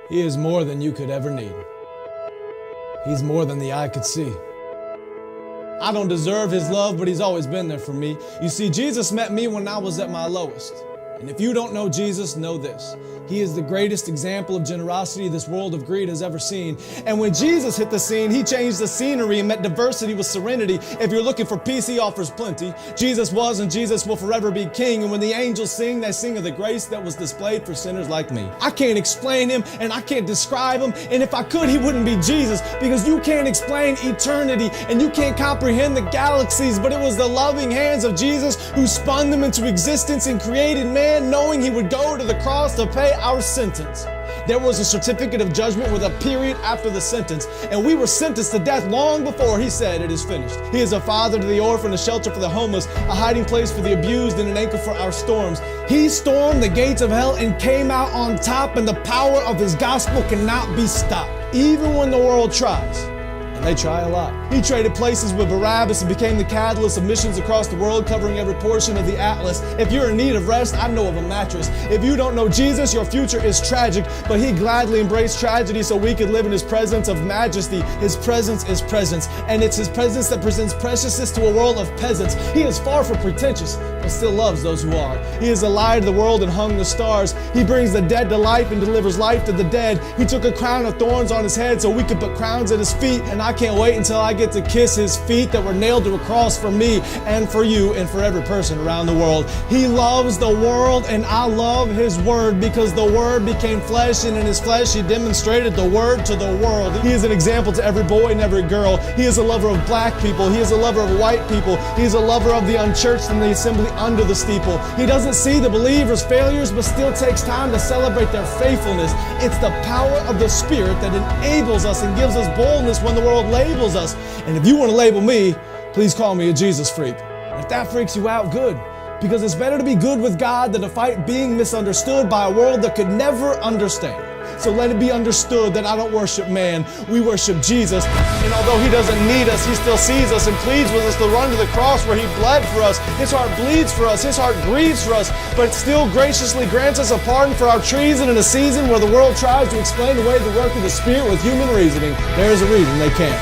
He is more than you could ever need. He's more than the eye could see. I don't deserve his love, but he's always been there for me. You see, Jesus met me when I was at my lowest. And if you don't know Jesus, know this. He is the greatest example of generosity this world of greed has ever seen. And when Jesus hit the scene, he changed the scenery and met diversity with serenity. If you're looking for peace, he offers plenty. Jesus was and Jesus will forever be king. And when the angels sing, they sing of the grace that was displayed for sinners like me. I can't explain him and I can't describe him. And if I could, he wouldn't be Jesus, because you can't explain eternity and you can't comprehend the galaxies. But it was the loving hands of Jesus who spun them into existence and created man, knowing he would go to the cross to pay our sentence. There was a certificate of judgment with a period after the sentence, and we were sentenced to death long before he said it is finished. He is a father to the orphan, a shelter for the homeless, a hiding place for the abused, and an anchor for our storms. He stormed the gates of hell and came out on top, and the power of his gospel cannot be stopped, even when the world tries. And they try a lot. He traded places with Barabbas and became the catalyst of missions across the world, covering every portion of the atlas. If you're in need of rest, I know of a mattress. If you don't know Jesus, your future is tragic, but he gladly embraced tragedy so we could live in his presence of majesty. His presence is presence, and it's his presence that presents preciousness to a world of peasants. He is far from pretentious, but still loves those who are. He is the light of the world and hung the stars. He brings the dead to life and delivers life to the dead. He took a crown of thorns on his head so we could put crowns at his feet, and I can't wait until I get to kiss his feet that were nailed to a cross for me and for you and for every person around the world. He loves the world, and I love his word, because the word became flesh, and in his flesh he demonstrated the word to the world. He is an example to every boy and every girl. He is a lover of black people. He is a lover of white people. He is a lover of the unchurched and the assembly under the steeple. He doesn't see the believers' failures, but still takes time to celebrate their faithfulness. It's the power of the Spirit that enables us and gives us boldness when the world labels us. And if you want to label me, please call me a Jesus freak. And if that freaks you out, good. Because it's better to be good with God than to fight being misunderstood by a world that could never understand. So let it be understood that I don't worship man, we worship Jesus. And although he doesn't need us, he still sees us and pleads with us to run to the cross where he bled for us. His heart bleeds for us, his heart grieves for us, but still graciously grants us a pardon for our treason in a season where the world tries to explain away the work of the Spirit with human reasoning. There is a reason they can't.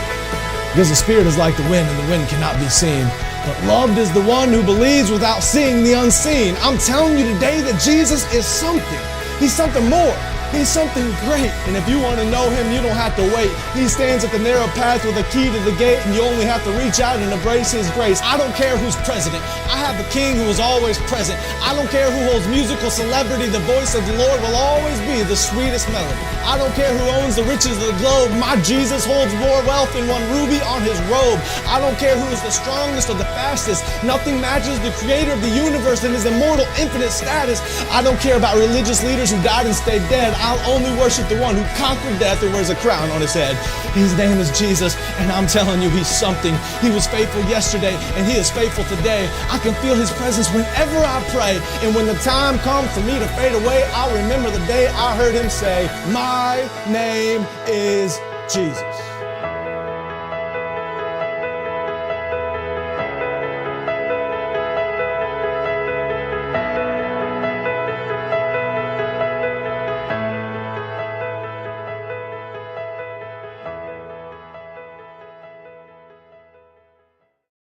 Because the Spirit is like the wind, and the wind cannot be seen. But loved is the one who believes without seeing the unseen. I'm telling you today that Jesus is something. He's something more. He's something great. And if you want to know him, you don't have to wait. He stands at the narrow path with a key to the gate, and you only have to reach out and embrace his grace. I don't care who's president. I have the king who is always present. I don't care who holds musical celebrity. The voice of the Lord will always be the sweetest melody. I don't care who owns the riches of the globe. My Jesus holds more wealth than one ruby on his robe. I don't care who is the strongest or the fastest. Nothing matches the creator of the universe and his immortal, infinite status. I don't care about religious leaders who died and stayed dead. I'll only worship the one who conquered death and wears a crown on his head. His name is Jesus, and I'm telling you, he's something. He was faithful yesterday, and he is faithful today. I can feel his presence whenever I pray. And when the time comes for me to fade away, I'll remember the day I heard him say, "My name is Jesus."